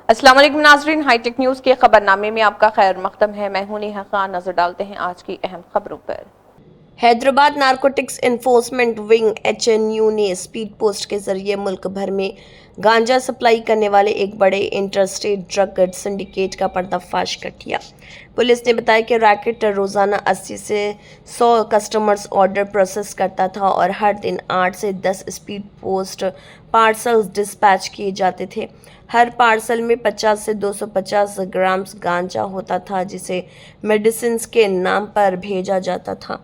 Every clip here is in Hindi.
अस्सलाम वालेकुम नाज़रीन, हाईटेक न्यूज़ के खबरनामे में आपका खैर मकदम है। मैं हूं नेहा खान। नजर डालते हैं आज की अहम खबरों पर। हैदराबाद नारकोटिक्स एनफोर्समेंट विंग एचएनयू ने स्पीड पोस्ट के जरिए मुल्क भर में गांजा सप्लाई करने वाले एक बड़े इंटरस्टेट ड्रग सिंडिकेट का पर्दाफाश कर दिया। पुलिस ने बताया कि रैकेट रोज़ाना 80 से 100 कस्टमर्स ऑर्डर प्रोसेस करता था और हर दिन 8 से 10 स्पीड पोस्ट पार्सल्स डिस्पैच किए जाते थे। हर पार्सल में 50 से 250 ग्राम्स गांजा होता था, जिसे मेडिसिन के नाम पर भेजा जाता था।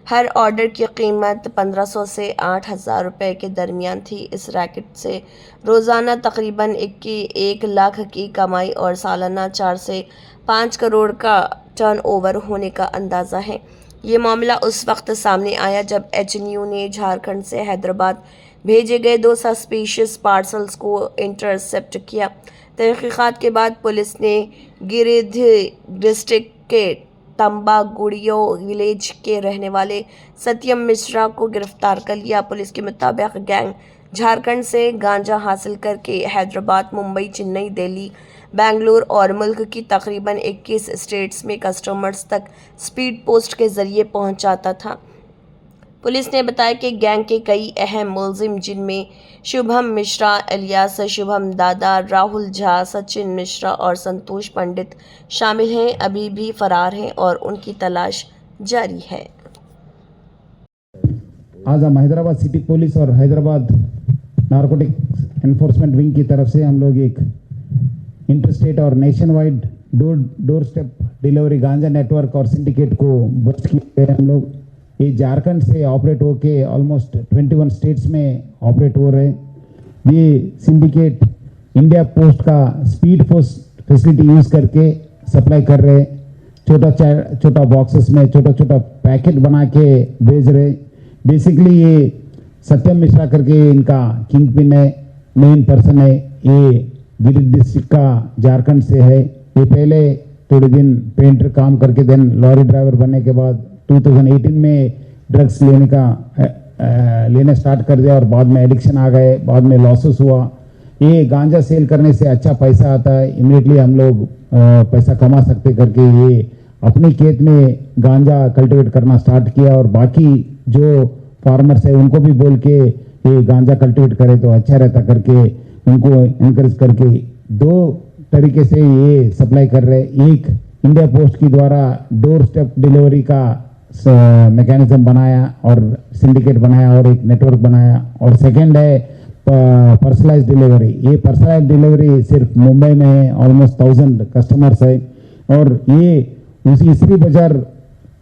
हर ऑर्डर की कीमत 1500 से 8000 रुपये के दरमियान थी। इस रैकेट से रोज़ाना तकरीबन 1 लाख की कमाई और सालाना 4 से 5 करोड़ का टर्नओवर होने का अंदाज़ा है। ये मामला उस वक्त सामने आया जब एचएनयू ने झारखंड से हैदराबाद भेजे गए 2 सस्पिशियस पार्सल्स को इंटरसेप्ट किया। तहकीकात के बाद पुलिस ने गिरिडीह डिस्ट्रिक्ट के तंबागुड़ियो विलेज के रहने वाले सत्यम मिश्रा को गिरफ्तार कर लिया। पुलिस के मुताबिक गैंग झारखंड से गांजा हासिल करके हैदराबाद, मुंबई, चेन्नई, दिल्ली, बेंगलुरु और मुल्क की तकरीबन 21 स्टेट्स में कस्टमर्स तक स्पीड पोस्ट के जरिए पहुंचाता था। पुलिस ने बताया कि गैंग के कई अहम मुलजिम, जिनमें शुभम मिश्रा इलियास शुभम दादा, राहुल झा, सचिन मिश्रा और संतोष पंडित शामिल हैं, अभी भी फरार हैं और उनकी तलाश जारी है। आज हम हैदराबाद सिटी पुलिस और हैदराबाद नारकोटिक्स एनफोर्समेंट विंग की तरफ से हम लोग एक इंटरस्टेट और nation wide door step delivery गांजा नेटवर्क और सिंडिकेट को बस्ट किए हैं। हम लोग ये झारखंड से ऑपरेट होके ऑलमोस्ट 21 स्टेट्स में ऑपरेट हो रहे हैं। ये सिंडिकेट इंडिया पोस्ट का स्पीड पोस्ट फैसिलिटी यूज करके सप्लाई कर रहे हैं। छोटा बॉक्सेस में छोटा पैकेट बना के भेज रहे। बेसिकली ये सत्यम मिश्रा करके इनका किंग पिन है, मेन पर्सन है। ये गिरिडीह डिस्ट्रिक्ट का झारखंड से है। ये पहले थोड़े दिन पेंटर काम करके देन लॉरी ड्राइवर बनने के बाद 2018 में ड्रग्स लेने स्टार्ट कर दिया और बाद में एडिक्शन आ गए, बाद में लॉसेस हुआ। ये गांजा सेल करने से अच्छा पैसा आता है, इमीडिएटली हम लोग पैसा कमा सकते करके ये अपने खेत में गांजा कल्टीवेट करना स्टार्ट किया और बाकी जो फार्मर्स है उनको भी बोल के ये गांजा कल्टीवेट करे तो अच्छा रहता करके उनको एनकरेज करके 2 तरीके से ये सप्लाई कर रहे। एक इंडिया पोस्ट की द्वारा डोर स्टेप डिलीवरी का मैकेनिज्म बनाया और सिंडिकेट बनाया और एक नेटवर्क बनाया, और सेकंड है पर्सनलाइज्ड डिलीवरी। ये पर्सनलाइज्ड डिलीवरी सिर्फ मुंबई में है, ऑलमोस्ट 1000 कस्टमर्स है। और ये उसी इसरी बाजार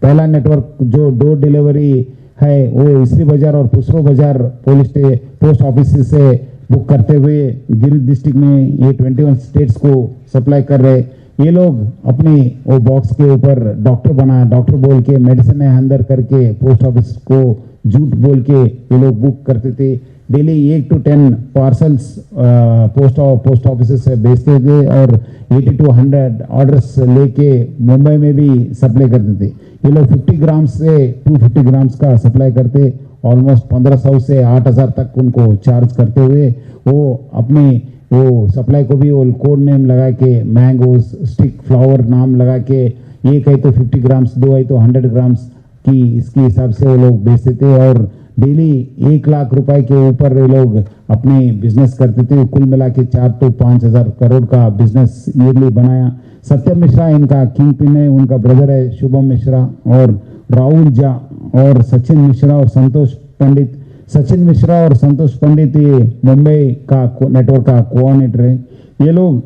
पहला नेटवर्क जो डोर डिलीवरी है वो इसरी बाजार और पुसरो बाजार पोस्ट ऑफिस से बुक करते हुए गिरिडीह डिस्ट्रिक्ट में ये 21 स्टेट्स को सप्लाई कर रहे। ये लोग अपने वो बॉक्स के ऊपर डॉक्टर बोल के मेडिसिन अंदर करके पोस्ट ऑफिस को झूठ बोल के ये लोग बुक करते थे। Daily 8 to 10 parcels post office से भेजते थे और 80 to 100 ऑर्डर्स लेके मुंबई में भी सप्लाई करते थे। ये लोग 50 ग्राम्स से 250 ग्राम्स का सप्लाई करते, ऑलमोस्ट 1500 से 8000 तक उनको चार्ज करते हुए वो अपने वो सप्लाई को भी वो कोड नेम लगा के मैंगो स्टिक फ्लावर नाम लगा के एक है तो 50 ग्राम्स, 2 है तो 100 ग्राम्स की इसके हिसाब से वो लोग बेचते थे और डेली 1 लाख रुपए के ऊपर ये लोग अपने बिजनेस करते थे। कुल मिला के 4 to 5 हजार करोड़ का बिजनेस ईयरली बनाया। सत्यम मिश्रा इनका किंग पिन है, उनका ब्रदर है शुभम मिश्रा और राहुल झा और सचिन मिश्रा और संतोष पंडित। सचिन मिश्रा और संतोष पंडित ये मुंबई का नेटवर्क का कोऑर्डिनेटर है। ये लोग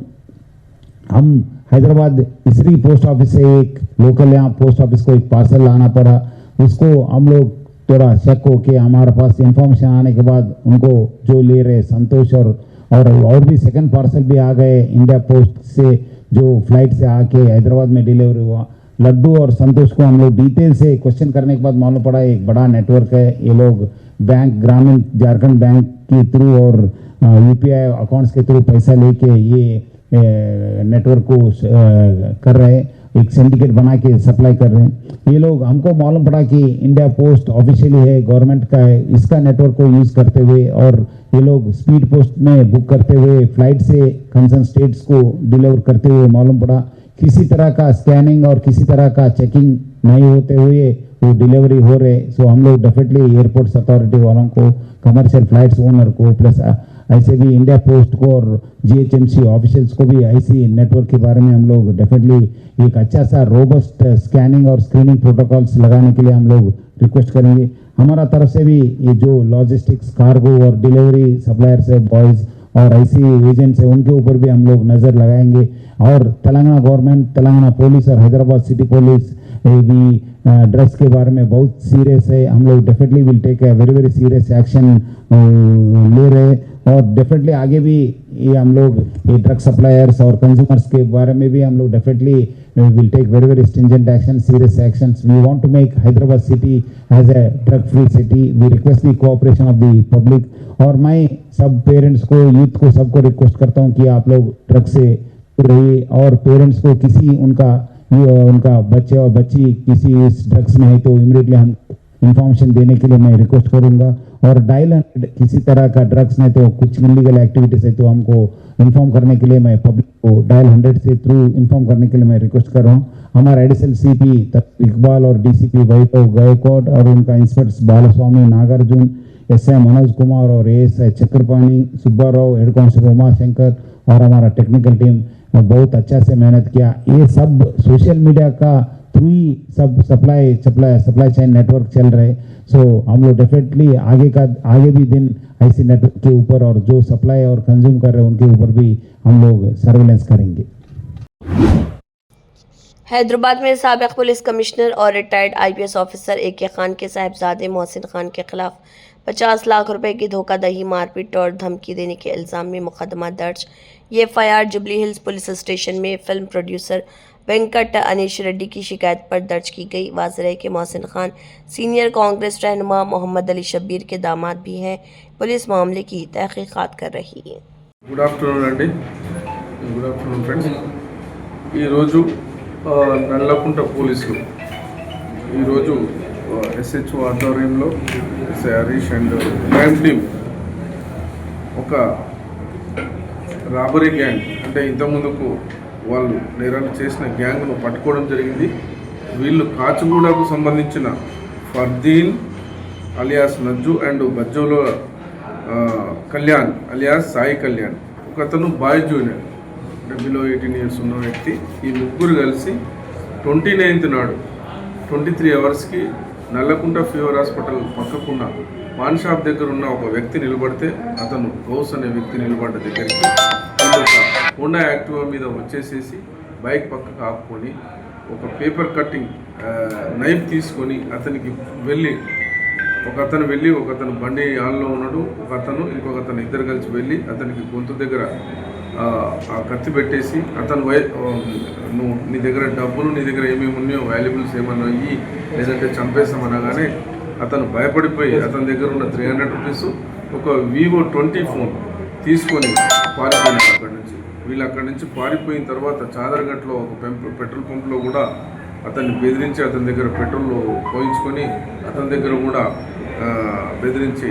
हम हैदराबाद इसरी पोस्ट ऑफिस से एक लोकल यहाँ पोस्ट ऑफिस को एक पार्सल लाना पड़ा। उसको हम लोग थोड़ा शक हो के हमारे पास इंफॉर्मेशन आने के बाद उनको जो ले रहे संतोष और भी सेकंड पार्सल भी आ गए इंडिया पोस्ट से जो फ्लाइट से आके हैदराबाद में डिलीवरी हुआ। लड्डू और संतोष को हम लोग डिटेल से क्वेश्चन करने के बाद मालूम पड़ा एक बड़ा नेटवर्क है। ये लोग बैंक ग्रामीण झारखंड बैंक के थ्रू और यूपीआई अकाउंट्स के थ्रू पैसा लेके ये नेटवर्क को कर रहे हैं एक सिंडिकेट बना के सप्लाई कर रहे हैं। ये लोग हमको मालूम पड़ा कि इंडिया पोस्ट ऑफिशियली है, गवर्नमेंट का है, इसका नेटवर्क को यूज करते हुए और ये लोग स्पीड पोस्ट में बुक करते हुए फ्लाइट से कंसर्न स्टेट्स को डिलीवर करते हुए मालूम पड़ा किसी तरह का स्कैनिंग और किसी तरह का चेकिंग नहीं होते हुए वो डिलीवरी हो रहे। सो हम लोग डेफिनेटली एयरपोर्ट्स अथॉरिटी वालों को, कमर्शियल फ्लाइट्स ओनर को, प्लस ऐसे भी इंडिया पोस्ट को और जीएचएमसी ऑफिशियल्स को भी ऐसी नेटवर्क के बारे में हम लोग डेफिनेटली एक अच्छा सा रोबस्ट स्कैनिंग और स्क्रीनिंग प्रोटोकॉल्स लगाने के लिए हम लोग रिक्वेस्ट करेंगे। हमारा तरफ से भी ये जो लॉजिस्टिक्स, कार्गो और डिलीवरी सप्लायर्स है, बॉयज और ऐसी एजेंट्स है, उनके ऊपर भी हम लोग नज़र लगाएंगे। और तेलंगाना गवर्नमेंट, तेलंगाना पुलिस और हैदराबाद सिटी पुलिस भी ड्रग्स के बारे में बहुत सीरियस है। हम लोग definitely will take a very very serious action ले रहे हैं और डेफिनेटली आगे भी ये हम लोग ये ड्रग सप्लायर्स और कंज्यूमर्स के बारे में भी हम लोग definitely will take very very stringent action, serious actions. We want to make Hyderabad city as a drug free city. We request the cooperation of the public और मैं सब पेरेंट्स को, यूथ को, सबको रिक्वेस्ट करता हूँ कि आप लोग ड्रग से दूर रहिए और पेरेंट्स को किसी उनका बच्चे और बच्ची किसी ड्रग्स में है तो इमीडिएटली हम इंफॉर्मेशन देने के लिए मैं रिक्वेस्ट करूंगा। और डायल 100 किसी तरह का ड्रग्स नहीं तो कुछ इलीगल एक्टिविटीज है तो हमको इन्फॉर्म करने के लिए मैं पब्लिक को डायल 100 से थ्रू इन्फॉर्म करने के लिए मैं रिक्वेस्ट कर रहा हूँ। हमारा एडिशनल सीपी इकबाल और डीसीपी वैभव गायकवाड और उनका इंस्पेक्टर बालास्वामी नागार्जुन, एसआई मनोज कुमार और ASI Chakrapani Subbarao, head constable Umashankar और हमारा टेक्निकल टीम बहुत अच्छा से मेहनत किया। ये सब सोशल मीडिया का थ्रू ही सब सप्लाई चेन नेटवर्क चल रहे। सो हम लोग डेफिनेटली आगे भी दिन ऐसे नेटवर्क के ऊपर और जो सप्लाई और कंज्यूम कर रहे हैं उनके ऊपर भी हम लोग सर्वेलेंस करेंगे। हैदराबाद में साबिक पुलिस कमिश्नर और रिटायर्ड आईपीएस ऑफिसर ए के खान के साहिबजादे मोहसिन खान के खिलाफ 50 लाख रुपए की धोखाधड़ी, मारपीट और धमकी देने के इल्ज़ाम में मुकदमा दर्ज। ये FIR jubilee hills police station में फिल्म प्रोड्यूसर वेंकट अनीश रेड्डी की शिकायत पर दर्ज की गई। वाज़ेह है कि मोहसिन खान सीनियर कांग्रेस रहनुमा मोहम्मद अली शब्बीर के दामाद भी हैं। पुलिस मामले की तहकीकात कर रही है। గుడ్ ఆఫ్టర్నూన్ అండి, గుడ్ ఆఫ్టర్నూన్ ఫ్రెండ్స్. ఈరోజు నల్లకుంట పోలీసులు ఈరోజు ఎస్హెచ్ఓ ఆధ్వర్యంలో SI Harish and crime team ఒక రాబరీ గ్యాంగ్, అంటే ఇంతకుముందుకు వాళ్ళు నేరాలు చేసిన గ్యాంగ్ను పట్టుకోవడం జరిగింది. వీళ్ళు కాచిగూడకు సంబంధించిన ఫర్దీన్ అలియాస్ నజ్జు అండ్ బజ్జోలో కళ్యాణ్ అలియాస్ సాయి కళ్యాణ్, ఒక అతను బాయ్ జూనియర్ అంటే బిలో 18 ఇయర్స్ ఉన్న వ్యక్తి. ఈ ముగ్గురు కలిసి 29th నాడు 23 అవర్స్కి నల్లకుంట ఫీవర్ హాస్పిటల్ పక్కకున్న పాన్ షాప్ దగ్గర ఉన్న ఒక వ్యక్తి నిలబడితే అతను గౌస్ అనే వ్యక్తి నిలబడ్డ దగ్గరికి వీళ్ళు ఒక హోండా యాక్టివా మీద వచ్చేసేసి బైక్ పక్కకు ఆపుకొని ఒక పేపర్ కట్టింగ్ నైఫ్ తీసుకొని అతనికి వెళ్ళి ఒక అతను బండి ఆన్లో ఉన్నాడు, ఇంకొక అతను ఇద్దరు కలిసి వెళ్ళి అతనికి గొంతు దగ్గర ఆ కత్తి పెట్టేసి అతను నువ్వు నీ దగ్గర డబ్బులు, నీ దగ్గర ఏమేమి ఉన్నాయో వాల్యుబుల్స్ ఏమన్నా ఇయ్యి లేదంటే చంపేస్తామనగానే అతను భయపడిపోయి అతని దగ్గర ఉన్న 300 రూపీస్, ఒక Vivo 20 ఫోన్ తీసుకొని పారిపోయినారు అక్కడి నుంచి. వీళ్ళు అక్కడి నుంచి పారిపోయిన తర్వాత చాదరగట్లో ఒక పెట్రోల్ పంప్లో కూడా అతన్ని బెదిరించి అతని దగ్గర పెట్రోల్ పోయించుకొని అతని దగ్గర కూడా బెదిరించి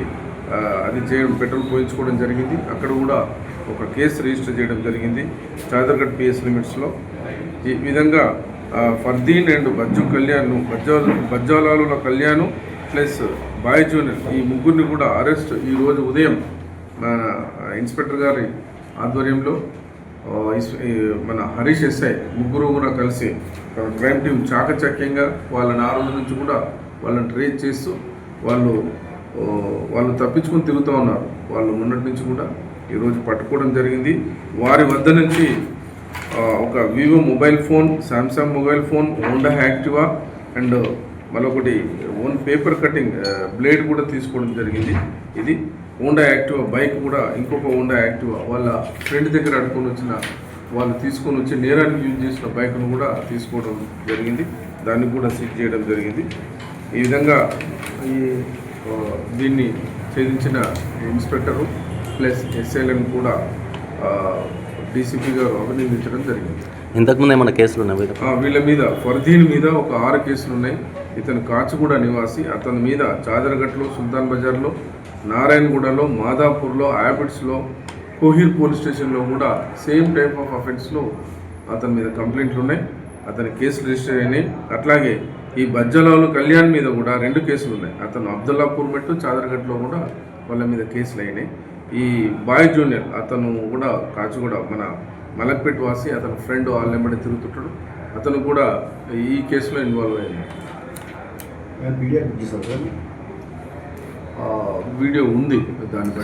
అది పెట్రోల్ పోయించుకోవడం జరిగింది. అక్కడ కూడా ఒక కేసు రిజిస్టర్ చేయడం జరిగింది చాదర్గఢ్ పిఎస్ లిమిట్స్లో. ఈ విధంగా ఫర్దీన్ అండ్ బజ్జాలాలుల కళ్యాణ్ ప్లస్ బాయ్ జూనియర్ ఈ ముగ్గురిని కూడా అరెస్ట్ ఈరోజు ఉదయం ఇన్స్పెక్టర్ గారి ఆధ్వర్యంలో మన హరీష్ ఎస్ఐ ముగ్గురు కూడా కలిసి క్రైమ్ టీం చాకచక్యంగా వాళ్ళని ఆ రోజు నుంచి కూడా వాళ్ళని ట్రేస్ చేస్తూ వాళ్ళు తప్పించుకొని తిరుగుతూ ఉన్నారు. వాళ్ళు మొన్నటి నుంచి కూడా ఈరోజు పట్టుకోవడం జరిగింది. వారి వద్ద నుంచి ఒక Vivo mobile phone, Samsung mobile phone, Honda Activa and మరొకటి పేపర్ కటింగ్ బ్లేడ్ కూడా తీసుకోవడం జరిగింది. ఇది హోండా యాక్టివా బైక్ కూడా, ఇంకొక హోండా యాక్టివా వాళ్ళ ఫ్రెండ్ దగ్గర అడుకొని వచ్చిన వాళ్ళు తీసుకొని వచ్చి నేరానికి యూజ్ చేసిన బైక్ను కూడా తీసుకోవడం జరిగింది. దాన్ని కూడా సీజ్ చేయడం జరిగింది. ఈ విధంగా దీన్ని ఛేదించిన ఇన్స్పెక్టరు ప్లస్ ఎస్ఐలను కూడా డీసీపీ గారు అభినందించడం జరిగింది. ఇంతకుముందు ఏమైనా కేసులు ఉన్నాయి? వీళ్ళ మీద ఫర్దీన్ మీద ఒక 6 కేసులు ఉన్నాయి. ఇతను కాచిగూడ నివాసి. అతని మీద చాదరగట్లో, సుల్తాన్ బజార్లో, నారాయణగూడలో, మాదాపూర్లో, హ్యాబిట్స్లో, కోహిర్ పోలీస్ స్టేషన్లో కూడా సేమ్ టైప్ ఆఫ్ అఫెన్స్లో అతని మీద కంప్లైంట్లు ఉన్నాయి. అతని కేసులు రిజిస్టర్ అయినాయి. అట్లాగే ఈ బజ్జలాలు కళ్యాణ్ మీద కూడా 2 కేసులు ఉన్నాయి. అతను అబ్దుల్లాపూర్ మెట్టు, చాదరగట్లో కూడా వాళ్ళ మీద కేసులు అయినాయి. ఈ బాయ్ జూనియర్ అతను కూడా కాచిగూడ మన మలక్పేట్ వాసి, అతని ఫ్రెండ్ వాళ్ళెంబడి తిరుగుతుంటాడు. అతను కూడా ఈ కేసులో ఇన్వాల్వ్ అయ్యాడు. వీడియో ఉంది, దానిపై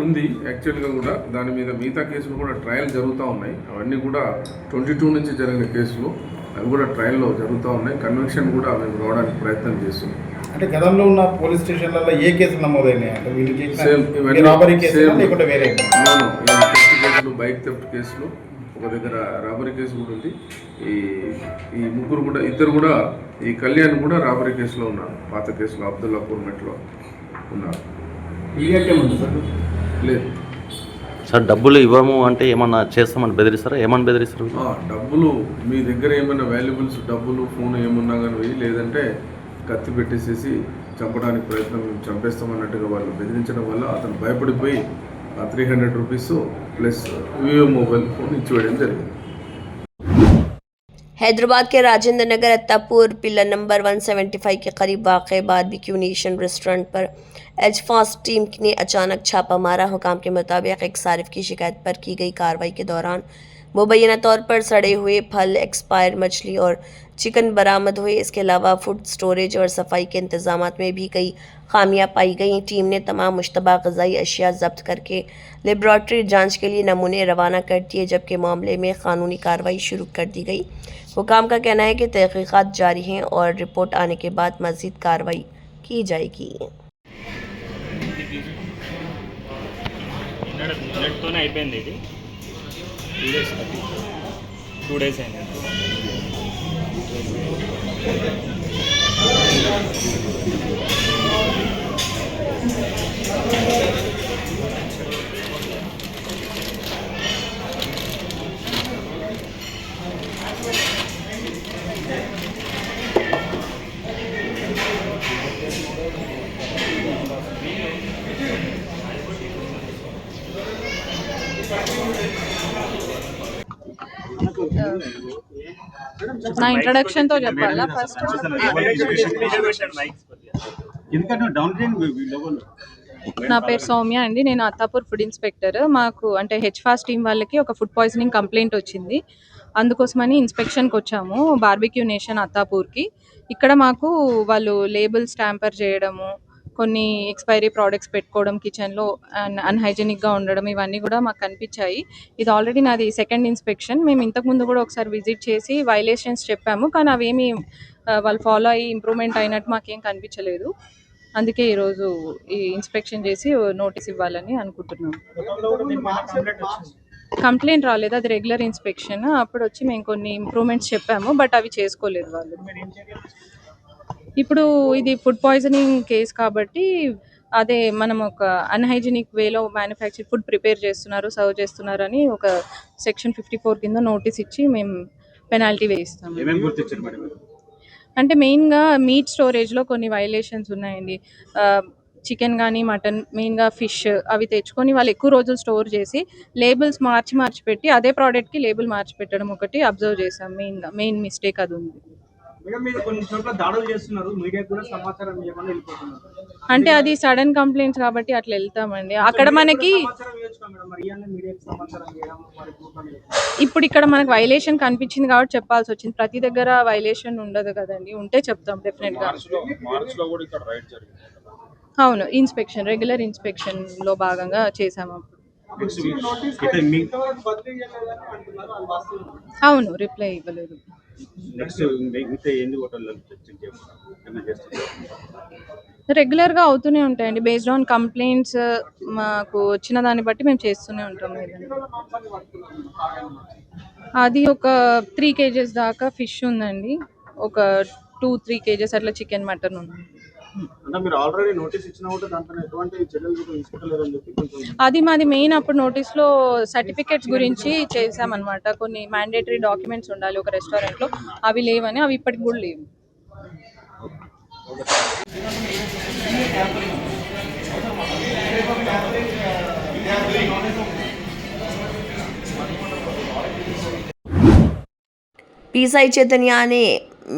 ఉంది యాక్చువల్గా కూడా. దాని మీద మిగతా కేసులు కూడా ట్రయల్ జరుగుతూ ఉన్నాయి. అవన్నీ కూడా 22 నుంచి జరిగిన కేసులు, అవి కూడా ట్రయల్లో జరుగుతూ ఉన్నాయి. కన్విక్షన్ కూడా మేము రావడానికి ప్రయత్నం చేస్తున్నాం. అంటే గతంలో ఉన్న పోలీస్ స్టేషన్లలో ఏ కేసులు నమోదైనాయి? అంటే వీళ్ళు కేసులు, బైక్ థెఫ్ట్ కేసులు, ఒక దగ్గర రాబరీ కేసు కూడా ఉంది. ఈ ముగ్గురు కూడా, ఇద్దరు కూడా, ఈ కళ్యాణ్ కూడా రాబరీ కేసులో ఉన్నారు. పాత కేసులో అబ్దుల్లాపూర్ మెట్లో ఉన్నారు. లేదు సార్, డబ్బులు ఇవ్వము అంటే ఏమన్నా చేస్తామని బెదిరిస్తారా? ఏమన్నా బెదిరిస్తారు? డబ్బులు మీ దగ్గర ఏమైనా వాల్యుబుల్స్, డబ్బులు, ఫోన్ ఏమున్నా కానీ వెయ్యి, లేదంటే కత్తి పెట్టేసేసి చంపడానికి ప్రయత్నం, చంపేస్తామన్నట్టుగా వాళ్ళు బెదిరించడం వల్ల అతను భయపడిపోయి 300 rupees plus Vivo mobile phone इच्छेयడం జరిగింది। हैदराबाद के राजेंद्र नगर अत्तापुर पिलर नंबर 175 के करीब वाक़ बारबेक्यू नेशन रेस्टोरेंट पर एजफास्ट टीम ने अचानक छापा मारा। हुकाम के मुताबिक एक सारिफ की शिकायत पर की गई कार्रवाई के दौरान मुबैना तौर पर सड़े हुए फल, एक्सपायर मछली और चिकन बरामद हुए। इसके अलावा फूड स्टोरेज और सफाई के इंतजामात में भी कई खामियां पाई गई। टीम ने तमाम मुश्तबा ग़िज़ाई अशिया जब्त करके लेबॉरेटरी जांच के लिए नमूने रवाना कर दिए, जबकि मामले में क़ानूनी कार्रवाई शुरू कर दी गई। हुकाम का कहना है कि तहक़ीक़ात जारी हैं और रिपोर्ट आने के बाद मज़ीद कार्रवाई की जाएगी। అయిపోయింది ఇది 2 డేస్ అయింది। నా ఇంట్రడక్షన్ తో చెప్పాలా ఫస్ట్? నా పేరు సౌమ్య అండి, నేను అత్తాపూర్ ఫుడ్ ఇన్స్పెక్టర్। మాకు అంటే హెచ్ఫాస్ట్ టీం వాళ్ళకి ఒక ఫుడ్ పాయిజనింగ్ కంప్లైంట్ వచ్చింది, అందుకోసమని ఇన్స్పెక్షన్కి వచ్చాము బార్బిక్యూ నేషన్ అత్తాపూర్కి। ఇక్కడ మాకు వాళ్ళు లేబుల్స్ ట్యాంపర్ చేయడము, కొన్ని ఎక్స్పైరీ ప్రోడక్ట్స్ పెట్టుకోవడం, కిచెన్లో అన్హైజెనిక్గా ఉండడం, ఇవన్నీ కూడా మాకు కనిపించాయి। ఇది ఆల్రెడీ నాది సెకండ్ ఇన్స్పెక్షన్। మేము ఇంతకుముందు కూడా ఒకసారి విజిట్ చేసి వైలేషన్స్ చెప్పాము, కానీ అవేమి వాళ్ళు ఫాలో అయ్యి ఇంప్రూవ్మెంట్ అయినట్టు మాకేం కనిపించలేదు। అందుకే ఈరోజు ఈ ఇన్స్పెక్షన్ చేసి నోటీస్ ఇవ్వాలని అనుకుంటున్నాం। కంప్లైంట్ రాలేదు, అది రెగ్యులర్ ఇన్స్పెక్షన్। అప్పుడు వచ్చి మేము కొన్ని ఇంప్రూవ్మెంట్స్ చెప్పాము, బట్ అవి చేసుకోలేదు వాళ్ళు। ఇప్పుడు ఇది ఫుడ్ పాయిజనింగ్ కేస్ కాబట్టి అదే మనం ఒక అన్హైజీనిక్ వేలో మ్యానుఫ్యాక్చర్ ఫుడ్ ప్రిపేర్ చేస్తున్నారు, సర్వ్ చేస్తున్నారు అని ఒక సెక్షన్ 54 కింద నోటీస్ ఇచ్చి మేము పెనాల్టీ వేయిస్తాము। అంటే మెయిన్గా మీట్ స్టోరేజ్లో కొన్ని వైలేషన్స్ ఉన్నాయండి। చికెన్ కానీ మటన్, మెయిన్గా ఫిష్, అవి తెచ్చుకొని వాళ్ళు ఎక్కువ రోజులు స్టోర్ చేసి లేబుల్స్ మార్చి పెట్టి అదే ప్రోడక్ట్కి లేబుల్ మార్చి పెట్టడం ఒకటి అబ్జర్వ్ చేసాం। మెయిన్ మిస్టేక్ అది ఉంది। అంటే అది సడన్ కంప్లైంట్స్ కాబట్టి అట్లా వెళ్తామండి। అక్కడ మనకి ఇప్పుడు ఇక్కడ మనకు వైలేషన్ కనిపించింది కాబట్టి చెప్పాల్సి వచ్చింది, ప్రతి దగ్గర వైలేషన్ ఉండదు కదండి, ఉంటే చెప్తాం డెఫినెట్గా। అవును, ఇన్స్పెక్షన్ రెగ్యులర్ ఇన్స్పెక్షన్లో భాగంగా చేసాము। అవును, రిప్లై ఇవ్వలేదు। రెగ్యులర్గా అవుతూనే ఉంటాయండి, బేస్డ్ ఆన్ కంప్లైంట్స్ మాకు వచ్చిన దాన్ని బట్టి మేము చేస్తూనే ఉంటాం। అది ఒక 3 kgs దాకా ఫిష్ ఉందండి, ఒక 2-3 kgs అట్లా చికెన్, మటన్ ఉంది। అంటే మీరు ఆల్రెడీ నోటీస్ ఇచ్చినా కూడా దాంట్లో ఎటువంటి చర్యలు కూడా తీసుకోలేదని చెప్పి కొంచెం అది మాది మెయిన్ అప్పుడు నోటీస్లో సర్టిఫికేట్స్ గురించి చేసామన్నమాట. కొన్ని మ్యాండేటరీ డాక్యుమెంట్స్ ఉండాలి ఒక రెస్టారెంట్లో, అవి లేవని, అవి ఇప్పటికి కూడా లేవు. पीएसआई चैतन्या ने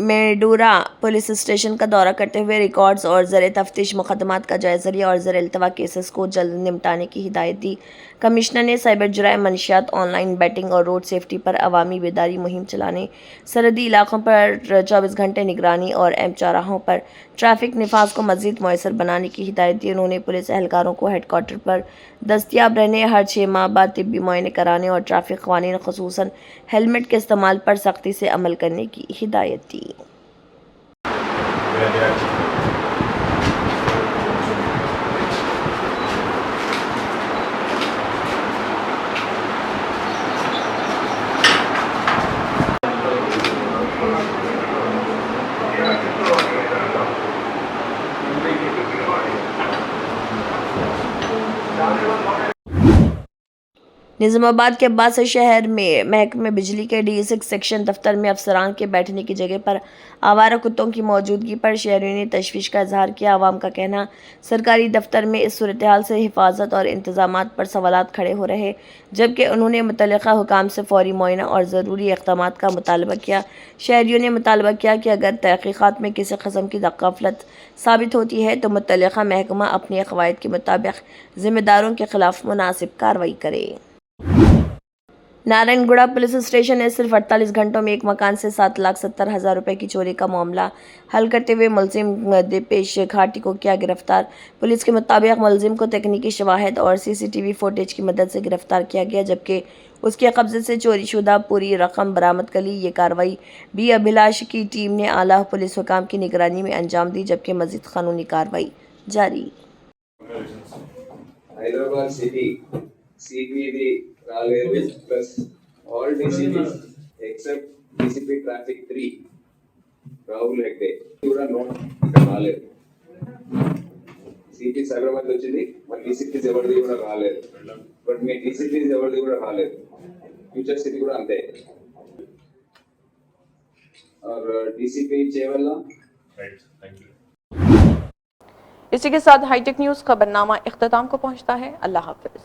मेडूरा पुलिस स्टेशन का दौरा करते हुए रिकॉर्ड्स और ज़र तफ्तीश मुकदमात का जायज़ा लिया और ज़र अल्तवा केसेस को जल्द निपटाने की हिदायत दी। कमिश्नर ने साइबर जुराइम, मनशियात, ऑनलाइन बैटिंग और रोड सेफ्टी पर अवामी बेदारी मुहिम चलाने, सरहदी इलाकों पर 24 घंटे निगरानी और अहम चौराहों पर ट्रैफिक निफाज को मज़ीद मौसर बनाने की हिदायत दी। उन्होंने पुलिस एहलकारों को हेडक्वार्टर पर दस्तियाब रहने, हर 6 माह बाद तिब्बी मुआयने कराने और ट्रैफिक क़वानीन ख़ुसूसन हेलमेट के इस्तेमाल पर सख्ती से अमल करने की हिदायत दी। निज़ामाबाद के अब्बास शहर में महकमे बिजली के D6 सेक्शन दफ्तर में अफसरान के बैठने की जगह पर आवारा कुत्तों की मौजूदगी पर शहरियों ने तशवीश का इजहार किया। आवाम का कहना, सरकारी दफ्तर में इस सूरत हाल से हिफाजत और इंतजामात पर सवालात खड़े हो रहे, जबकि उन्होंने मुतल्लिका हुकाम से फौरी मुआयना और ज़रूरी इक़दामात का मुतालबा किया। शहरियों ने मुतालबा किया कि अगर तहक़ीक़ात में किसी किस्म की गफलत साबित होती है तो मुतल्लिका महकमा अपने क़वायद के मुताबिक ज़िम्मेदारों के ख़िलाफ़ मुनासिब कार्रवाई करे। नारायणगुड़ा पुलिस स्टेशन ने सिर्फ 48 घंटों में एक मकान से 7,70,000 रुपए की चोरी का मामला हल करते हुए मुलजिम दीपेश घाटी को किया गिरफ्तार। पुलिस के मुताबिक मुलजिम को तकनीकी शवाहिद और CCTV फुटेज की मदद से गिरफ्तार किया गया, जबकि उसके कब्जे से चोरी शुदा पूरी रकम बरामद कर ली। ये कार्रवाई बी अभिलाष की टीम ने आला पुलिस हुकाम की निगरानी में अंजाम दी, जबकि मजीद कानूनी कार्रवाई जारी। Hyderabad City CPD రాలేదు plus all DCPs except DCP traffic 3 Rahul Hegde కూడా నోట్ రాలేదు. CPs హైదరాబాద్ వచ్చింది, మన DCPs ఎవరిది కూడా రాలేదు. బట్ మీ DCPs ఎవరిది కూడా రాలేదు. ఫ్యూచర్ సిటీ కూడా అంతే. और DCP చేవల్ల రైట్, థాంక్యూ। इसी के साथ हाईटेक न्यूज़ खबरनामा इख्तिताम को पहुंचता है। अल्लाह हाफिज।